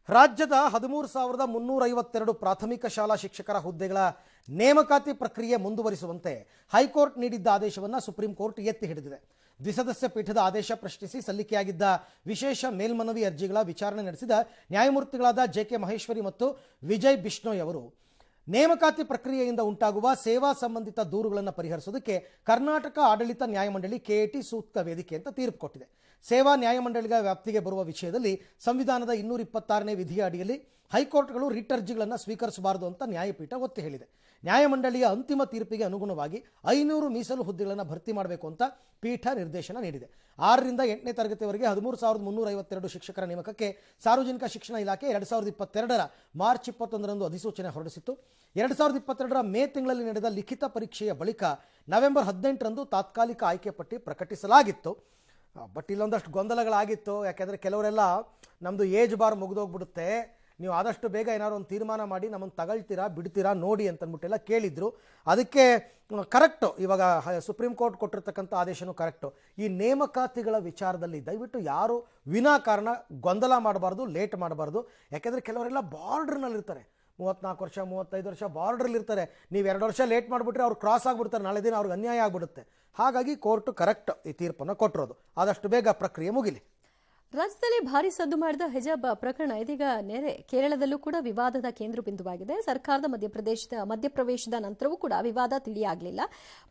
ರಾಜ್ಯದ 13,352 ಪ್ರಾಥಮಿಕ ಶಾಲಾ ಶಿಕ್ಷಕರ ಹುದ್ದೆಗಳ ನೇಮಕಾತಿ ಪ್ರಕ್ರಿಯೆ ಮುಂದುವರಿಸುವಂತೆ ಹೈಕೋರ್ಟ್ ನೀಡಿದ್ದ ಆದೇಶವನ್ನು ಸುಪ್ರೀಂ ಕೋರ್ಟ್ ಎತ್ತಿ ಹಿಡಿದಿದೆ. ದ್ವಿಸದಸ್ಯ ಪೀಠದ ಆದೇಶ ಪ್ರಶ್ನಿಸಿ ಸಲ್ಲಿಕೆಯಾಗಿದ್ದ ವಿಶೇಷ ಮೇಲ್ಮನವಿ ಅರ್ಜಿಗಳ ವಿಚಾರಣೆ ನಡೆಸಿದ ನ್ಯಾಯಮೂರ್ತಿಗಳಾದ ಜೆ.ಕೆ. ಮಹೇಶ್ವರಿ ಮತ್ತು ವಿಜಯ್ ಬಿಷ್ಣೋಯ್ ಅವರು ನೇಮಕಾತಿ ಪ್ರಕ್ರಿಯೆಯಿಂದ ಉಂಟಾಗುವ ಸೇವಾ ಸಂಬಂಧಿತ ದೂರುಗಳನ್ನು ಪರಿಹರಿಸುವುದಕ್ಕೆ ಕರ್ನಾಟಕ ಆಡಳಿತ ನ್ಯಾಯಮಂಡಳಿ ಕೆಎಟಿ ಸೂಕ್ತ ವೇದಿಕೆ ಅಂತ ತೀರ್ಪು ಕೊಟ್ಟಿದೆ. ಸೇವಾ ನ್ಯಾಯಮಂಡಳಿಗಳ ವ್ಯಾಪ್ತಿಗೆ ಬರುವ ವಿಷಯದಲ್ಲಿ ಸಂವಿಧಾನದ 226ನೇ ವಿಧಿಯ ಅಡಿಯಲ್ಲಿ ಹೈಕೋರ್ಟ್ಗಳು ರಿಟ್ ಅರ್ಜಿಗಳನ್ನು ಸ್ವೀಕರಿಸಬಾರದು ಅಂತ ನ್ಯಾಯಪೀಠ ಒತ್ತಿ ಹೇಳಿದೆ. ನ್ಯಾಯಮಂಡಳಿಯ ಅಂತಿಮ ತೀರ್ಪಿಗೆ ಅನುಗುಣವಾಗಿ 500 ಮೀಸಲು ಹುದ್ದೆಗಳನ್ನು ಭರ್ತಿ ಮಾಡಬೇಕು ಅಂತ ಪೀಠ ನಿರ್ದೇಶನ ನೀಡಿದೆ. 6ರಿಂದ 8ನೇ ತರಗತಿವರೆಗೆ 13,352 ಶಿಕ್ಷಕರ ನೇಮಕಕ್ಕೆ ಸಾರ್ವಜನಿಕ ಶಿಕ್ಷಣ ಇಲಾಖೆ 2022ರ ಮಾರ್ಚ್ 21ರಂದು ಅಧಿಸೂಚನೆ ಹೊರಡಿಸಿತ್ತು. 2022ರ ಮೇ ತಿಂಗಳಲ್ಲಿ ನಡೆದ ಲಿಖಿತ ಪರೀಕ್ಷೆಯ ಬಳಿಕ ನವೆಂಬರ್ 18ರಂದು ತಾತ್ಕಾಲಿಕ ಆಯ್ಕೆ ಪಟ್ಟಿ ಪ್ರಕಟಿಸಲಾಗಿತ್ತು. ಬಟ್ ಇಲ್ಲೊಂದಷ್ಟು ಗೊಂದಲಗಳಾಗಿತ್ತು. ಯಾಕೆಂದರೆ ಕೆಲವರೆಲ್ಲ ನಮ್ಮದು ಏಜ್ ಬಾರ್ ಮುಗಿದೋಗ್ಬಿಡುತ್ತೆ, ನೀವು ಆದಷ್ಟು ಬೇಗ ಏನಾದ್ರು ಒಂದು ತೀರ್ಮಾನ ಮಾಡಿ ನಮ್ಮನ್ನು ತಗೊಳ್ತೀರಾ ಬಿಡ್ತೀರಾ ನೋಡಿ ಅಂತಂದ್ಬಿಟ್ಟೆಲ್ಲ ಕೇಳಿದ್ರು. ಅದಕ್ಕೆ ಕರೆಕ್ಟು, ಇವಾಗ ಸುಪ್ರೀಂ ಕೋರ್ಟ್ ಕೊಟ್ಟಿರ್ತಕ್ಕಂಥ ಆದೇಶನೂ ಕರೆಕ್ಟು. ಈ ನೇಮಕಾತಿಗಳ ವಿಚಾರದಲ್ಲಿ ದಯವಿಟ್ಟು ಯಾರು ವಿನಾಕಾರಣ ಗೊಂದಲ ಮಾಡಬಾರ್ದು, ಲೇಟ್ ಮಾಡಬಾರ್ದು. ಯಾಕೆಂದರೆ ಕೆಲವರೆಲ್ಲ ಬಾರ್ಡ್ರ್ನಲ್ಲಿರ್ತಾರೆ, 34 ವರ್ಷ 35 ವರ್ಷ ಬಾರ್ಡ್ರಲ್ಲಿರ್ತಾರೆ. ನೀವು 2 ವರ್ಷ ಲೇಟ್ ಮಾಡಿಬಿಟ್ರೆ ಅವ್ರು ಕ್ರಾಸ್ ಆಗಿಬಿಡ್ತಾರೆ, ನಾಳೆ ದಿನ ಅವ್ರಿಗೆ ಅನ್ಯಾಯ ಆಗಿಬಿಡುತ್ತೆ. ಹಾಗಾಗಿ ಕೋರ್ಟ್ ಕರೆಕ್ಟ್ ಈ ತೀರ್ಪನ್ನು ಕೊಟ್ಟಿರೋದು. ಆದಷ್ಟು ಬೇಗ ಪ್ರಕ್ರಿಯೆ ಮುಗಿಲಿ. ರಾಜ್ಯದಲ್ಲಿ ಭಾರಿ ಸದ್ದು ಮಾಡಿದ ಹಿಜಾಬ್ ಪ್ರಕರಣ ಇದೀಗ ನೆರೆ ಕೇರಳದಲ್ಲೂ ಕೂಡ ವಿವಾದದ ಕೇಂದ್ರ ಬಿಂದುವಾಗಿದೆ. ಸರ್ಕಾರದ ಮಧ್ಯಪ್ರವೇಶದ ನಂತರವೂ ಕೂಡ ವಿವಾದ ತಿಳಿಯಾಗಲಿಲ್ಲ.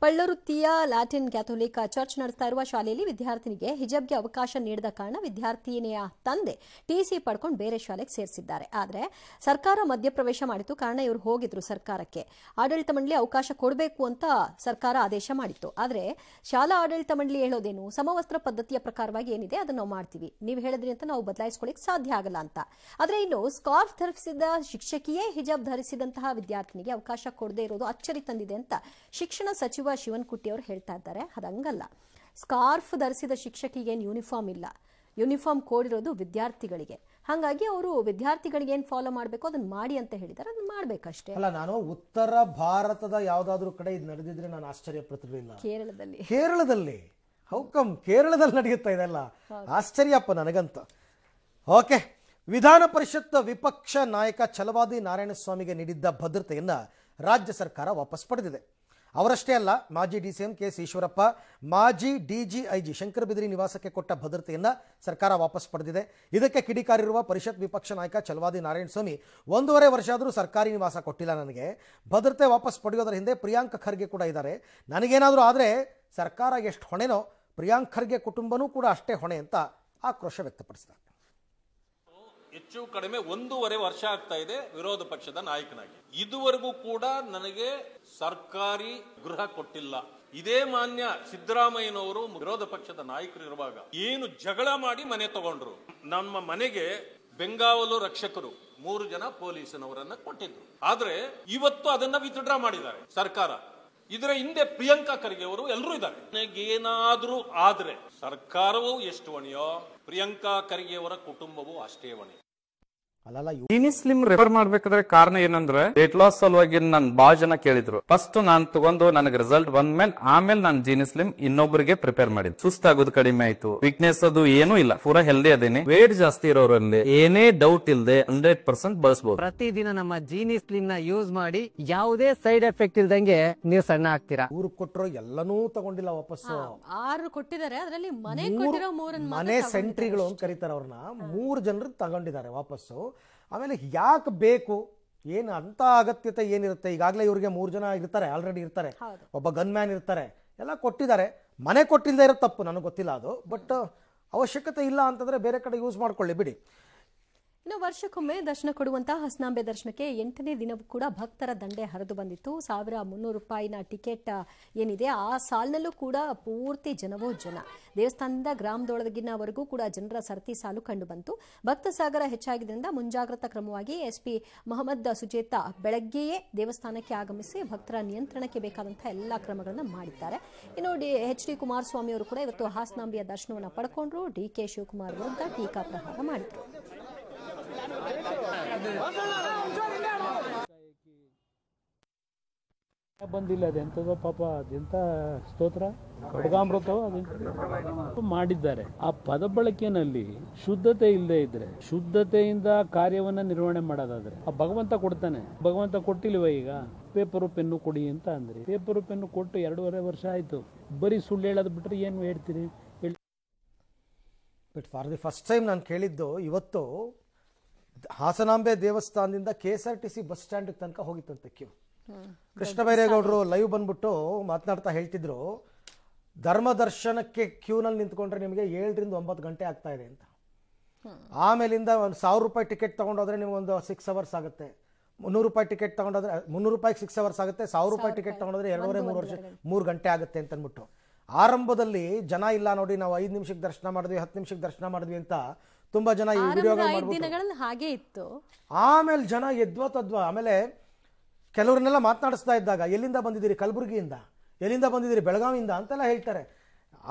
ಪಳ್ಳರುತ್ತಿಯ ಲ್ಯಾಟಿನ್ ಕ್ಯಾಥೋಲಿಕ್ ಚರ್ಚ್ ನಡೆಸ್ತಾ ಇರುವ ಶಾಲೆಯಲ್ಲಿ ವಿದ್ಯಾರ್ಥಿನಿಗೆ ಹಿಜಾಬ್ಗೆ ಅವಕಾಶ ನೀಡದ ಕಾರಣ ವಿದ್ಯಾರ್ಥಿನಿಯ ತಂದೆ ಟಿಸಿ ಪಡ್ಕೊಂಡು ಬೇರೆ ಶಾಲೆಗೆ ಸೇರಿಸಿದ್ದಾರೆ. ಆದರೆ ಸರ್ಕಾರ ಮಧ್ಯಪ್ರವೇಶ ಮಾಡಿತ್ತು. ಕಾರಣ ಇವರು ಹೋಗಿದ್ರು ಸರ್ಕಾರಕ್ಕೆ. ಆಡಳಿತ ಮಂಡಳಿ ಅವಕಾಶ ಕೊಡಬೇಕು ಅಂತ ಸರ್ಕಾರ ಆದೇಶ ಮಾಡಿತ್ತು. ಆದರೆ ಶಾಲಾ ಆಡಳಿತ ಮಂಡಳಿ ಹೇಳೋದೇನು, ಸಮವಸ್ತ್ರ ಪದ್ಧತಿಯ ಪ್ರಕಾರವಾಗಿ ಏನಿದೆ ಅದನ್ನು ನಾವು ಮಾಡ್ತೀವಿ, ನೀವು ಹೇಳಿದ್ರಿ ಅಂತ ನಾವು ಬದಲಾಯಿಸಿಕೊಳ್ಳಿಕ್ಕೆ ಸಾಧ್ಯ ಆಗಲ್ಲ ಅಂತ. ಆದ್ರೆ ಇನ್ನು ಸ್ಕಾರ್ಫ್ ಧರಿಸಿದ ಶಿಕ್ಷಕಿಯೇ ಹಿಜಾಬ್ ಧರಿಸಿದಂತಹ ವಿದ್ಯಾರ್ಥಿನಿಗೆ ಅವಕಾಶ ಕೊಡದೇ ಇರೋದು ಅಚ್ಚರಿ ತಂದಿದೆ ಅಂತ ಶಿಕ್ಷಣ ಸಚಿವ ಶಿವನ್ಕುಟ್ಟಿ ಅವರು ಹೇಳ್ತಾ ಇದ್ದಾರೆ. ಅದಂಗಲ್ಲ, ಸ್ಕಾರ್ಫ್ ಧರಿಸಿದ ಶಿಕ್ಷಕಿಗೆ ಏನು ಯೂನಿಫಾರ್ಮ್ ಇಲ್ಲ, ಯೂನಿಫಾರ್ಮ್ ಕೋಡ್ ಇರೋದು ವಿದ್ಯಾರ್ಥಿಗಳಿಗೆ. ಹಾಗಾಗಿ ಅವರು ವಿದ್ಯಾರ್ಥಿಗಳಿಗೆ ಏನು ಫಾಲೋ ಮಾಡಬೇಕು ಅದನ್ನ ಮಾಡಿ ಅಂತ ಹೇಳಿದ್ದಾರೆ, ಅದನ್ನ ಮಾಡ್ಬೇಕಷ್ಟೇ. ಅಲ್ಲ, ನಾನು ಉತ್ತರ ಭಾರತದ ಯಾವ್ದಾದ್ರು ಕಡೆ ಇದು ನಡೆದಿದ್ರೆ ನಾನು ಆಶ್ಚರ್ಯ ಪಡ್ತಿರ್ಲಿಲ್ಲ. ಕೇರಳದಲ್ಲಿ ಹೌಕಂ ಕೇರಳದಲ್ಲಿ ನಡೆಯುತ್ತಾ ಇದೆಲ್ಲ ಆಶ್ಚರ್ಯಪ್ಪ ನನಗಂತ. ಓಕೆ, ವಿಧಾನ ಪರಿಷತ್ ವಿಪಕ್ಷ ನಾಯಕ ಛಲವಾದಿ ನಾರಾಯಣಸ್ವಾಮಿಗೆ ನೀಡಿದ್ದ ಭದ್ರತೆಯನ್ನು ರಾಜ್ಯ ಸರ್ಕಾರ ವಾಪಸ್ ಪಡೆದಿದೆ. ಅವರಷ್ಟೇ ಅಲ್ಲ, ಮಾಜಿ ಡಿಸಿಎಂ ಕೆಎಸ್ ಈಶ್ವರಪ್ಪ, ಮಾಜಿ ಡಿಜಿಐಜಿ ಶಂಕರ ಬಿದರಿ ನಿವಾಸಕ್ಕೆ ಕೊಟ್ಟ ಭದ್ರತೆಯನ್ನು ಸರ್ಕಾರ ವಾಪಸ್ ಪಡೆದಿದೆ. ಇದಕ್ಕೆ ಕಿಡಿಕಾರಿರುವ ಪರಿಷತ್ ವಿಪಕ್ಷ ನಾಯಕ ಛಲವಾದಿ ನಾರಾಯಣಸ್ವಾಮಿ 1.5 ವರ್ಷ ಆದರೂ ಸರ್ಕಾರಿ ನಿವಾಸ ಕೊಟ್ಟಿಲ್ಲ, ನನಗೆ ಭದ್ರತೆ ವಾಪಸ್ ಪಡೆಯೋದರ ಹಿಂದೆ ಪ್ರಿಯಾಂಕ್ ಖರ್ಗೆ ಕೂಡ ಇದ್ದಾರೆ, ನನಗೇನಾದರೂ ಆದರೆ ಸರ್ಕಾರ ಎಷ್ಟು ಹೊಣೆನೋ ಪ್ರಿಯಾಂಕ್ ಖರ್ಗೆ ಕುಟುಂಬನೂ ಕೂಡ ಅಷ್ಟೇ ಹೊಣೆ ಅಂತ ಆಕ್ರೋಶ ವ್ಯಕ್ತಪಡಿಸಿದ್ದಾರೆ. ಹೆಚ್ಚು ಕಡಿಮೆ 1.5 ವರ್ಷ ಆಗ್ತಾ ಇದೆ ವಿರೋಧ ಪಕ್ಷದ ನಾಯಕನಾಗಿ. ಇದುವರೆಗೂ ಕೂಡ ನನಗೆ ಸರ್ಕಾರಿ ಗೃಹ ಕೊಟ್ಟಿಲ್ಲ. ಇದೇ ಮಾನ್ಯ ಸಿದ್ದರಾಮಯ್ಯನವರು ವಿರೋಧ ಪಕ್ಷದ ನಾಯಕರು ಇರುವಾಗ ಏನು ಜಗಳ ಮಾಡಿ ಮನೆ ತಗೊಂಡ್ರು. ನಮ್ಮ ಮನೆಗೆ ಬೆಂಗಾವಲು ರಕ್ಷಕರು 3 ಜನ ಪೊಲೀಸನವರನ್ನ ಕೊಟ್ಟಿದ್ರು. ಆದ್ರೆ ಇವತ್ತು ಅದನ್ನ ವಿತ್ಡ್ರಾ ಮಾಡಿದ್ದಾರೆ ಸರ್ಕಾರ. ಇದರ ಹಿಂದೆ ಪ್ರಿಯಾಂಕಾ ಖರ್ಗೆ ಅವರು ಎಲ್ಲರೂ ಇದ್ದಾರೆ. ಏನಾದ್ರೂ ಆದ್ರೆ ಸರ್ಕಾರವೂ ಎಷ್ಟು ಹೊಣೆಯೋ ಪ್ರಿಯಾಂಕಾ ಖರ್ಗೆ ಅವರ ಕುಟುಂಬವೂ ಅಷ್ಟೇ ಹೊಣೆ. ಜೀನಿ ಸ್ಲಿಮ್ ರೆಫರ್ ಮಾಡ್ಬೇಕಾದ್ರೆ ಕಾರಣ ಏನಂದ್ರೆ ವೇಟ್ ಲಾಸ್ ಸಲುವಾಗಿ ನನ್ ಬಾಳ ಜನ ಕೇಳಿದ್ರು. ಫಸ್ಟ್ ನಾನ್ ತಗೊಂಡು ನನಗೆ ರಿಸಲ್ಟ್ ಬಂದ್ಮೇಲೆ ಆಮೇಲೆ ನಾನು ಜೀನಿ ಸ್ಲಿಮ್ ಇನ್ನೊಬ್ಬರಿಗೆ ಪ್ರಿಪೇರ್ ಮಾಡಿದ್. ಸುಸ್ತಾಗೋದು ಕಡಿಮೆ ಆಯ್ತು, ವೀಕ್ನೆಸ್ ಅದು ಏನೂ ಇಲ್ಲ, ಪೂರಾ ಹೆಲ್ದಿ ಅದೇನೆ. ವೇಟ್ ಜಾಸ್ತಿ ಇರೋರಲ್ಲಿ ಏನೇ ಡೌಟ್ ಇಲ್ಲದೆ 100% ಬಳಸಬಹುದು. ಪ್ರತಿದಿನ ನಮ್ಮ ಜೀನಿ ಸ್ಲಿಮ್ ನ ಯೂಸ್ ಮಾಡಿ ಯಾವುದೇ ಸೈಡ್ ಎಫೆಕ್ಟ್ ಇಲ್ದಂಗೆ ನೀವು ಸಣ್ಣ ಆಗ್ತೀರಾ. ಊರು ಕೊಟ್ಟರು ಎಲ್ಲನೂ ತಗೊಂಡಿಲ್ಲ ವಾಪಸ್ಸು. 6 ಕೊಟ್ಟಿದ್ದಾರೆ, ಅದರಲ್ಲಿ ಮನೆ ಸೆಂಟ್ರಿಗಳು ಅಂತ ಕರೀತಾರೆ ಅವ್ರನ್ನ. 3 ಜನರು ತಗೊಂಡಿದ್ದಾರೆ ವಾಪಸ್ಸು. ಆಮೇಲೆ ಯಾಕೆ ಬೇಕು, ಏನು ಅಂತ ಅಗತ್ಯತೆ ಏನಿರುತ್ತೆ? ಈಗಾಗಲೇ ಇವ್ರಿಗೆ 3 ಜನ ಇರ್ತಾರೆ, ಆಲ್ರೆಡಿ ಇರ್ತಾರೆ, ಒಬ್ಬ ಗನ್ ಮ್ಯಾನ್ ಇರ್ತಾರೆ, ಎಲ್ಲ ಕೊಟ್ಟಿದ್ದಾರೆ. ಮನೆ ಕೊಟ್ಟಿಲ್ಲದೆ ಇರೋ ತಪ್ಪು, ನನಗೆ ಗೊತ್ತಿಲ್ಲ ಅದು. ಬಟ್ ಅವಶ್ಯಕತೆ ಇಲ್ಲ ಅಂತಂದ್ರೆ ಬೇರೆ ಕಡೆ ಯೂಸ್ ಮಾಡ್ಕೊಳ್ಳಿ ಬಿಡಿ. ಇನ್ನು ವರ್ಷಕ್ಕೊಮ್ಮೆ ದರ್ಶನ ಕೊಡುವಂತಹ ಹಸ್ನಾಂಬೆ ದರ್ಶನಕ್ಕೆ 8ನೇ ದಿನವೂ ಕೂಡ ಭಕ್ತರ ದಂಡೆ ಹರಿದು ಬಂದಿತ್ತು. 1300 ರೂಪಾಯಿನ ಟಿಕೆಟ್ ಏನಿದೆ ಆ ಸಾಲಿನಲ್ಲೂ ಕೂಡ ಪೂರ್ತಿ ಜನವೋ ಜನ. ದೇವಸ್ಥಾನದಿಂದ ಗ್ರಾಮದೊಳಗಿನವರೆಗೂ ಕೂಡ ಜನರ ಸರತಿ ಸಾಲು ಕಂಡು ಬಂತು. ಭಕ್ತ ಸಾಗರ ಹೆಚ್ಚಾಗಿದ್ದರಿಂದ ಮುಂಜಾಗ್ರತಾ ಕ್ರಮವಾಗಿ ಎಸ್ಪಿ ಮೊಹಮ್ಮದ್ ಸುಜೇತಾ ಬೆಳಗ್ಗೆಯೇ ದೇವಸ್ಥಾನಕ್ಕೆ ಆಗಮಿಸಿ ಭಕ್ತರ ನಿಯಂತ್ರಣಕ್ಕೆ ಬೇಕಾದಂತಹ ಎಲ್ಲಾ ಕ್ರಮಗಳನ್ನು ಮಾಡಿದ್ದಾರೆ. ಇನ್ನು ಎಚ್.ಡಿ. ಕುಮಾರಸ್ವಾಮಿ ಅವರು ಕೂಡ ಇವತ್ತು ಹಾಸನಾಂಬೆಯ ದರ್ಶನವನ್ನು ಪಡ್ಕೊಂಡ್ರು. ಡಿ.ಕೆ. ಶಿವಕುಮಾರ್ ವಿರುದ್ಧ ಟೀಕಾ ಪ್ರಹಾರ ಮಾಡಿದ್ರು. ಬಂದಿಲ್ಲ, ಅದೆಂಥದೋ ಪಾಪ, ಅದೆಂಥ ಸ್ತೋತ್ರ ಖಡ್ಗಾಮೃತ ಅದೆಂತ ಮಾಡಿದ್ದಾರೆ. ಆ ಪದ ಬಳಕೆನಲ್ಲಿ ಶುದ್ಧತೆ ಇಲ್ಲದೆ ಇದ್ರೆ, ಶುದ್ಧತೆಯಿಂದ ಕಾರ್ಯವನ್ನ ನಿರ್ವಹಣೆ ಮಾಡೋದಾದ್ರೆ ಆ ಭಗವಂತ ಕೊಡ್ತಾನೆ. ಭಗವಂತ ಕೊಟ್ಟಿಲ್ವ? ಈಗ ಪೇಪರು ಪೆನ್ನು ಕೊಡಿ ಅಂತ ಅಂದ್ರೆ ಪೇಪರು ಪೆನ್ನು ಕೊಟ್ಟು 2.5 ವರ್ಷ ಆಯ್ತು. ಬರೀ ಸುಳ್ಳು ಹೇಳೋದು ಬಿಟ್ರೆ ಏನು ಹೇಳ್ತೀರಿ? But for the first time ನಾನು ಕೇಳಿದ್ದು ಇವತ್ತು ಹಾಸನಾಂಬೆ ದೇವಸ್ಥಾನದಿಂದ KSRTC ಬಸ್ ಸ್ಟ್ಯಾಂಡ್ ತನಕ ಹೋಗಿತ್ತಂತೆ ಕ್ಯೂ. ಕೃಷ್ಣ ಬೈರೇಗೌಡರು ಲೈವ್ ಬಂದ್ಬಿಟ್ಟು ಮಾತನಾಡ್ತಾ ಹೇಳ್ತಿದ್ರು, ಧರ್ಮ ದರ್ಶನಕ್ಕೆ ಕ್ಯೂನಲ್ಲಿ ನಿಂತ್ಕೊಂಡ್ರೆ ನಿಮಗೆ 7 ರಿಂದ 9 ಗಂಟೆ ಆಗ್ತಾ ಇದೆ ಅಂತ. ಆಮೇಲಿಂದ ಒಂದು 1000 ರೂಪಾಯಿ ಟಿಕೆಟ್ ತೊಗೊಂಡೋದ್ರೆ ನಿಮಗೊಂದು 6 ಅವರ್ಸ್ ಆಗುತ್ತೆ. 300 ರೂಪಾಯಿ ಟಿಕೆಟ್ ತೊಗೊಂಡೋದ್ರೆ 300 ರೂಪಾಯಿಗೆ 6 ಅವರ್ಸ್ ಆಗುತ್ತೆ. 1000 ರೂಪಾಯಿ ಟಿಕೆಟ್ ತೊಗೊಂಡೋದ್ರೆ 3 ಗಂಟೆ ಆಗುತ್ತೆ ಅಂತ ಅಂದ್ಬಿಟ್ಟು ಆರಂಭದಲ್ಲಿ ಜನ ಇಲ್ಲ ನೋಡಿ, ನಾವು 5 ನಿಮಿಷಕ್ಕೆ ದರ್ಶನ ಮಾಡಿದ್ವಿ, 10 ನಿಮಿಷಕ್ಕೆ ದರ್ಶನ ಮಾಡಿದ್ವಿ ಅಂತ ತುಂಬಾ ಜನ ಈ ವಿಡಿಯೋಗಳು ಮಾಡ್ಬಿಟ್ಟು ಹಾಗೆ ಇತ್ತು. ಆಮೇಲೆ ಜನ ಎದ್ವಾ ತದ್ವಾ. ಆಮೇಲೆ ಕೆಲವ್ರನ್ನೆಲ್ಲ ಮಾತನಾಡಿಸ್ತಾ ಇದ್ದಾಗ ಎಲ್ಲಿಂದ ಬಂದಿದ್ದೀರಿ? ಕಲಬುರಗಿಯಿಂದ. ಎಲ್ಲಿಂದ ಬಂದಿದ್ದೀರಿ? ಬೆಳಗಾವಿಯಿಂದ ಅಂತೆಲ್ಲ ಹೇಳ್ತಾರೆ.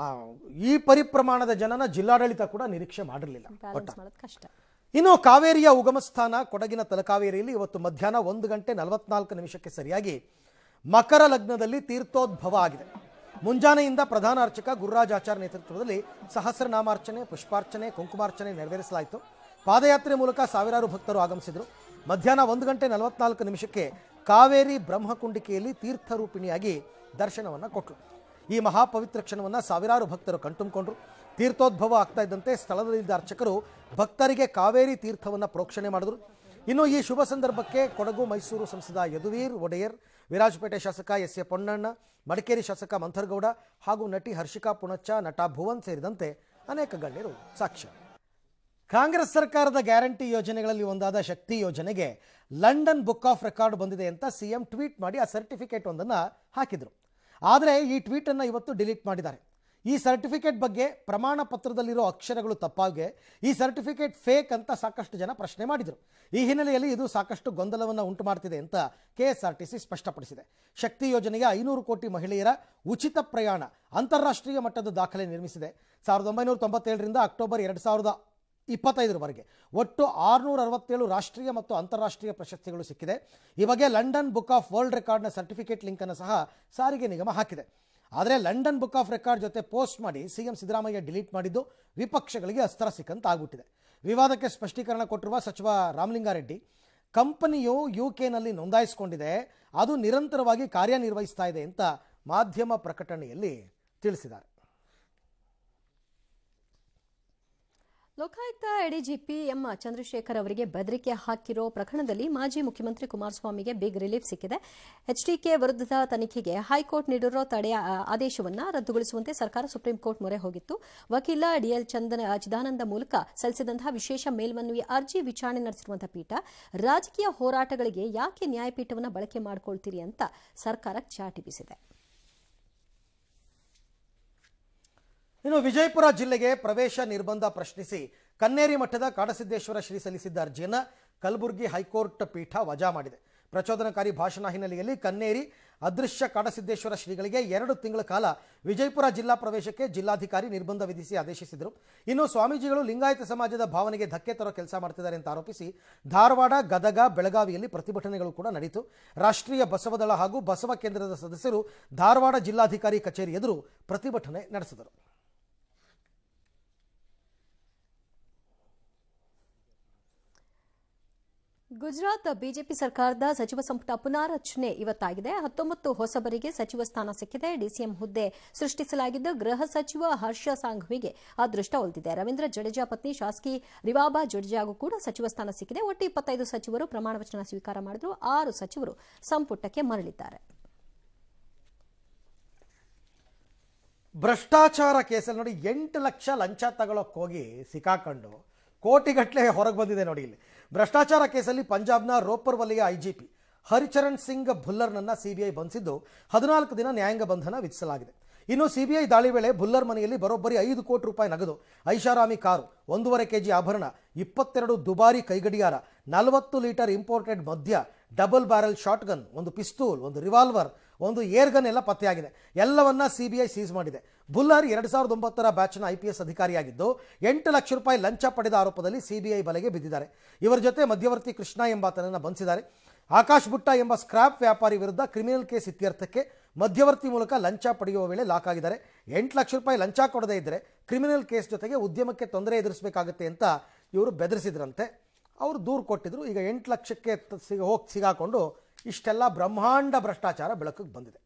ಈ ಪರಿಪ್ರಮಾಣದ ಜನನ ಜಿಲ್ಲಾಡಳಿತ ಕೂಡ ನಿರೀಕ್ಷೆ ಮಾಡಿರಲಿಲ್ಲ. ಇನ್ನು ಕಾವೇರಿಯ ಉಗಮ ಸ್ಥಾನ ಕೊಡಗಿನ ತಲಕಾವೇರಿಯಲ್ಲಿ ಇವತ್ತು ಮಧ್ಯಾಹ್ನ 1 ಗಂಟೆ 44 ನಿಮಿಷಕ್ಕೆ ಸರಿಯಾಗಿ ಮಕರ ಲಗ್ನದಲ್ಲಿ ತೀರ್ಥೋದ್ಭವ ಆಗಿದೆ. ಮುಂಜಾನೆಯಿಂದ ಪ್ರಧಾನ ಅರ್ಚಕ ಗುರುರಾಜಾಚಾರ್ಯ ನೇತೃತ್ವದಲ್ಲಿ ಸಹಸ್ರನಾಮಾರ್ಚನೆ, ಪುಷ್ಪಾರ್ಚನೆ, ಕುಂಕುಮಾರ್ಚನೆ ನೆರವೇರಿಸಲಾಯಿತು. ಪಾದಯಾತ್ರೆ ಮೂಲಕ ಸಾವಿರಾರು ಭಕ್ತರು ಆಗಮಿಸಿದರು. ಮಧ್ಯಾಹ್ನ 1 ಗಂಟೆ 44 ನಿಮಿಷಕ್ಕೆ ಕಾವೇರಿ ಬ್ರಹ್ಮಕುಂಡಿಕೆಯಲ್ಲಿ ತೀರ್ಥರೂಪಿಣಿಯಾಗಿ ದರ್ಶನವನ್ನು ಕೊಟ್ಟರು. ಈ ಮಹಾಪವಿತ್ರ ಕ್ಷಣವನ್ನು ಸಾವಿರಾರು ಭಕ್ತರು ಕಣ್ತುಂಬಿಕೊಂಡ್ರು. ತೀರ್ಥೋದ್ಭವ ಆಗ್ತಾ ಇದ್ದಂತೆ ಸ್ಥಳದಲ್ಲಿದ್ದ ಅರ್ಚಕರು ಭಕ್ತರಿಗೆ ಕಾವೇರಿ ತೀರ್ಥವನ್ನು ಪ್ರೋಕ್ಷಣೆ ಮಾಡಿದರು. ಇನ್ನು ಈ ಶುಭ ಸಂದರ್ಭಕ್ಕೆ ಕೊಡಗು ಮೈಸೂರು ಸಂಸದ ಯದುವೀರ್ ಒಡೆಯರ್, ವಿರಾಜಪೇಟೆ ಶಾಸಕ ಎಸ್ ಎ ಪೊನ್ನಣ್ಣ, ಮಡಿಕೇರಿ ಶಾಸಕ ಮಂಥರ್ಗೌಡ ಹಾಗೂ ನಟಿ ಹರ್ಷಿಕಾ ಪುಣಚ್ಚ, ನಟ ಭುವನ್ ಸೇರಿದಂತೆ ಅನೇಕ ಗಣ್ಯರು ಸಾಕ್ಷ್ಯ. ಕಾಂಗ್ರೆಸ್ ಸರ್ಕಾರದ ಗ್ಯಾರಂಟಿ ಯೋಜನೆಗಳಲ್ಲಿ ಒಂದಾದ ಶಕ್ತಿ ಯೋಜನೆಗೆ ಲಂಡನ್ ಬುಕ್ ಆಫ್ ರೆಕಾರ್ಡ್ ಬಂದಿದೆ ಅಂತ ಸಿಎಂ ಟ್ವೀಟ್ ಮಾಡಿ ಆ ಸರ್ಟಿಫಿಕೇಟ್ ಒಂದನ್ನು ಹಾಕಿದರು. ಆದರೆ ಈ ಟ್ವೀಟನ್ನು ಇವತ್ತು ಡಿಲೀಟ್ ಮಾಡಿದ್ದಾರೆ. ಈ ಸರ್ಟಿಫಿಕೇಟ್ ಬಗ್ಗೆ ಪ್ರಮಾಣ ಪತ್ರದಲ್ಲಿರೋ ಅಕ್ಷರಗಳು ತಪ್ಪಾಗಿ ಈ ಸರ್ಟಿಫಿಕೇಟ್ ಫೇಕ್ ಅಂತ ಸಾಕಷ್ಟು ಜನ ಪ್ರಶ್ನೆ ಮಾಡಿದರು. ಈ ಹಿನ್ನೆಲೆಯಲ್ಲಿ ಇದು ಸಾಕಷ್ಟು ಗೊಂದಲವನ್ನು ಉಂಟು ಮಾಡ್ತಿದೆ ಅಂತ KSRTC ಸ್ಪಷ್ಟಪಡಿಸಿದೆ. ಶಕ್ತಿ ಯೋಜನೆಗೆ 500 ಕೋಟಿ ಮಹಿಳೆಯರ ಉಚಿತ ಪ್ರಯಾಣ ಅಂತಾರಾಷ್ಟ್ರೀಯ ಮಟ್ಟದ ದಾಖಲೆ ನಿರ್ಮಿಸಿದೆ. 1997ರಿಂದ ಅಕ್ಟೋಬರ್ 2025ರವರೆಗೆ ಒಟ್ಟು 667 ರಾಷ್ಟ್ರೀಯ ಮತ್ತು ಅಂತಾರಾಷ್ಟ್ರೀಯ ಪ್ರಶಸ್ತಿಗಳು ಸಿಕ್ಕಿದೆ. ಈ ಬಗ್ಗೆ ಲಂಡನ್ ಬುಕ್ ಆಫ್ ವರ್ಲ್ಡ್ ರೆಕಾರ್ಡ್ನ ಸರ್ಟಿಫಿಕೇಟ್ ಲಿಂಕನ್ನು ಸಹ ಸಾರಿಗೆ ನಿಗಮ ಹಾಕಿದೆ. ಆದರೆ ಲಂಡನ್ ಬುಕ್ ಆಫ್ ರೆಕಾರ್ಡ್ ಜೊತೆ ಪೋಸ್ಟ್ ಮಾಡಿ ಸಿಎಂ ಸಿದ್ದರಾಮಯ್ಯ ಡಿಲೀಟ್ ಮಾಡಿದ್ದು ವಿಪಕ್ಷಗಳಿಗೆ ಅಸ್ತ್ರ ಸಿಕ್ಕಂತ ಆಗ್ಬಿಟ್ಟಿದೆ. ವಿವಾದಕ್ಕೆ ಸ್ಪಷ್ಟೀಕರಣ ಕೊಟ್ಟಿರುವ ಸಚಿವ ರಾಮಲಿಂಗಾರೆಡ್ಡಿ, ಕಂಪನಿಯು UKನಲ್ಲಿ ನೋಂದಾಯಿಸಿಕೊಂಡಿದೆ, ಅದು ನಿರಂತರವಾಗಿ ಕಾರ್ಯನಿರ್ವಹಿಸ್ತಾ ಇದೆ ಅಂತ ಮಾಧ್ಯಮ ಪ್ರಕಟಣೆಯಲ್ಲಿ ತಿಳಿಸಿದ್ದಾರೆ. ಲೋಕಾಯುಕ್ತ ಎಡಿಜಿಪಿ ಎಂ ಚಂದ್ರಶೇಖರ್ ಅವರಿಗೆ ಬೆದರಿಕೆ ಹಾಕಿರೋ ಪ್ರಕರಣದಲ್ಲಿ ಮಾಜಿ ಮುಖ್ಯಮಂತ್ರಿ ಕುಮಾರಸ್ವಾಮಿಗೆ ಬಿಗ್ ರಿಲೀಫ್ ಸಿಕ್ಕಿದೆ. HDK ವಿರುದ್ಧದ ತನಿಖೆಗೆ ಹೈಕೋರ್ಟ್ ನೀಡಿರೋ ತಡೆಯ ಆದೇಶವನ್ನು ರದ್ದುಗೊಳಿಸುವಂತೆ ಸರ್ಕಾರ ಸುಪ್ರೀಂ ಕೋರ್ಟ್ ಮೊರೆ ಹೋಗಿತ್ತು. ವಕೀಲ DL ಚಿದಾನಂದ ಮೂಲಕ ಸಲ್ಲಿಸಿದಂತಹ ವಿಶೇಷ ಮೇಲ್ಮನವಿ ಅರ್ಜಿ ವಿಚಾರಣೆ ನಡೆಸಿರುವಂತಹ ಪೀಠ, ರಾಜಕೀಯ ಹೋರಾಟಗಳಿಗೆ ಯಾಕೆ ನ್ಯಾಯಪೀಠವನ್ನು ಬಳಕೆ ಮಾಡಿಕೊಳ್ತೀರಿ ಅಂತ ಸರ್ಕಾರಕ್ಕೆ ಚಾಟಿ ಬೀಸಿದೆ. ಇನ್ನು ವಿಜಯಪುರ ಜಿಲ್ಲೆಗೆ ಪ್ರವೇಶ ನಿರ್ಬಂಧ ಪ್ರಶ್ನಿಸಿ ಕನ್ನೇರಿ ಮಠದ ಕಾಡಸಿದ್ದೇಶ್ವರ ಶ್ರೀ ಸಲ್ಲಿಸಿದ್ದ ಅರ್ಜಿಯನ್ನು ಕಲಬುರಗಿ ಹೈಕೋರ್ಟ್ ಪೀಠ ವಜಾ ಮಾಡಿದೆ. ಪ್ರಚೋದನಕಾರಿ ಭಾಷಣ ಹಿನ್ನೆಲೆಯಲ್ಲಿ ಕನ್ನೇರಿ ಅದೃಶ್ಯ ಕಾಡಸಿದ್ದೇಶ್ವರ ಶ್ರೀಗಳಿಗೆ 2 ತಿಂಗಳ ಕಾಲ ವಿಜಯಪುರ ಜಿಲ್ಲಾ ಪ್ರವೇಶಕ್ಕೆ ಜಿಲ್ಲಾಧಿಕಾರಿ ನಿರ್ಬಂಧ ವಿಧಿಸಿ ಆದೇಶಿಸಿದರು. ಇನ್ನು ಸ್ವಾಮೀಜಿಗಳು ಲಿಂಗಾಯತ ಸಮಾಜದ ಭಾವನೆಗೆ ಧಕ್ಕೆ ತರೋ ಕೆಲಸ ಮಾಡ್ತಿದ್ದಾರೆ ಅಂತ ಆರೋಪಿಸಿ ಧಾರವಾಡ, ಗದಗ, ಬೆಳಗಾವಿಯಲ್ಲಿ ಪ್ರತಿಭಟನೆಗಳು ಕೂಡ ನಡೆಯಿತು. ರಾಷ್ಟ್ರೀಯ ಬಸವದಳ ಹಾಗೂ ಬಸವ ಕೇಂದ್ರದ ಸದಸ್ಯರು ಧಾರವಾಡ ಜಿಲ್ಲಾಧಿಕಾರಿ ಕಚೇರಿ ಎದುರು ಪ್ರತಿಭಟನೆ ನಡೆಸಿದರು. ಗುಜರಾತ್ ಬಿಜೆಪಿ ಸರ್ಕಾರದ ಸಚಿವ ಸಂಪುಟ ಪುನಾರಚನೆ ಇವತ್ತಾಗಿದೆ. 19 ಹೊಸಬರಿಗೆ ಸಚಿವ ಸ್ಥಾನ ಸಿಕ್ಕಿದೆ. ಡಿಸಿಎಂ ಹುದ್ದೆ ಸೃಷ್ಟಿಸಲಾಗಿದ್ದು ಗೃಹ ಸಚಿವ ಹರ್ಷ ಸಾಂಘವಿಗೆ ಅದೃಷ್ಟ ಒಲಿದಿದೆ. ರವೀಂದ್ರ ಜಡೇಜಾ ಪತ್ನಿ ಶಾಸಕಿ ರಿವಾಬಾ ಜಡೇಜಾಗೂ ಕೂಡ ಸಚಿವ ಸ್ಥಾನ ಸಿಕ್ಕಿದೆ. ಒಟ್ಟು 25 ಸಚಿವರು ಪ್ರಮಾಣ ವಚನ ಸ್ವೀಕಾರ ಮಾಡಿದ್ರು. 6 ಸಚಿವರು ಸಂಪುಟಕ್ಕೆ ಮರಳಿದ್ದಾರೆ. ಭ್ರಷ್ಟಾಚಾರ ಕೇಸಲ್ಲಿ ನೋಡಿ 8 ಲಕ್ಷ ಲಂಚ ತಗೊಳ್ಳೋಕೆ ಹೋಗಿ ಸಿಕ್ಕಾಕೊಂಡು ಕೋಟಿಗಟ್ಟಲೆ ಹೊರಗೆ ಬಂದಿದೆ ನೋಡಿ. ಇಲ್ಲಿ ಭ್ರಷ್ಟಾಚಾರ ಕೇಸಲ್ಲಿ ಪಂಜಾಬ್ನ ರೋಪರ್ ವಲಯ IGP ಹರಿಚರಣ್ ಸಿಂಗ್ ಭುಲ್ಲರ್ನನ್ನು CBI ಬಂಧಿಸಿದ್ದು 14 ದಿನ ನ್ಯಾಯಾಂಗ ಬಂಧನ ವಿಧಿಸಲಾಗಿದೆ. ಇನ್ನು CBI ದಾಳಿ ವೇಳೆ ಭುಲ್ಲರ್ ಮನೆಯಲ್ಲಿ ಬರೋಬ್ಬರಿ 5 ಕೋಟಿ ರೂಪಾಯಿ ನಗದು, ಐಷಾರಾಮಿ ಕಾರು, 1.5 kg ಆಭರಣ, 22 ದುಬಾರಿ ಕೈಗಡಿಯಾರ, 40 ಲೀಟರ್ ಇಂಪೋರ್ಟೆಡ್ ಮದ್ಯ, ಡಬಲ್ ಬ್ಯಾರಲ್ ಶಾಟ್ ಗನ್, ಒಂದು ಪಿಸ್ತೂಲ್, ಒಂದು ರಿವಾಲ್ವರ್, ಒಂದು ಏರ್ ಗನ್ ಎಲ್ಲ ಪತ್ತೆಯಾಗಿದೆ. ಎಲ್ಲವನ್ನ CBI ಸೀಸ್ ಮಾಡಿದೆ. ಭುಲ್ಲರ್ 2009ರ ಬ್ಯಾಚ್ನ IPS ಅಧಿಕಾರಿಯಾಗಿದ್ದು 8 ಲಕ್ಷ ರೂಪಾಯಿ ಲಂಚ ಪಡೆದ ಆರೋಪದಲ್ಲಿ CBI ಬಲೆಗೆ ಬಿದ್ದಿದ್ದಾರೆ. ಇವರ ಜೊತೆ ಮಧ್ಯವರ್ತಿ ಕೃಷ್ಣ ಎಂಬಾತನನ್ನು ಬಂಧಿಸಿದ್ದಾರೆ. ಆಕಾಶ್ ಬುಟ್ಟ ಎಂಬ ಸ್ಕ್ರಾಪ್ ವ್ಯಾಪಾರಿ ವಿರುದ್ಧ ಕ್ರಿಮಿನಲ್ ಕೇಸ್ ಇತ್ಯರ್ಥಕ್ಕೆ ಮಧ್ಯವರ್ತಿ ಮೂಲಕ ಲಂಚ ಪಡೆಯುವ ವೇಳೆ ಲಾಕ್ ಆಗಿದ್ದಾರೆ. 8 ಲಕ್ಷ ರೂಪಾಯಿ ಲಂಚ ಕೊಡದೇ ಇದ್ದರೆ ಕ್ರಿಮಿನಲ್ ಕೇಸ್ ಜೊತೆಗೆ ಉದ್ಯಮಕ್ಕೆ ತೊಂದರೆ ಎದುರಿಸಬೇಕಾಗುತ್ತೆ ಅಂತ ಇವರು ಬೆದರಿಸಿದ್ರಂತೆ. ಅವರು ದೂರು ಕೊಟ್ಟಿದ್ರು. ಈಗ 8 ಲಕ್ಷಕ್ಕೆ ಸಿಗಾಕೊಂಡು ಇಷ್ಟೆಲ್ಲ ಬ್ರಹ್ಮಾಂಡ ಭ್ರಷ್ಟಾಚಾರ ಬೆಳಕಿಗೆ ಬಂದಿದೆ.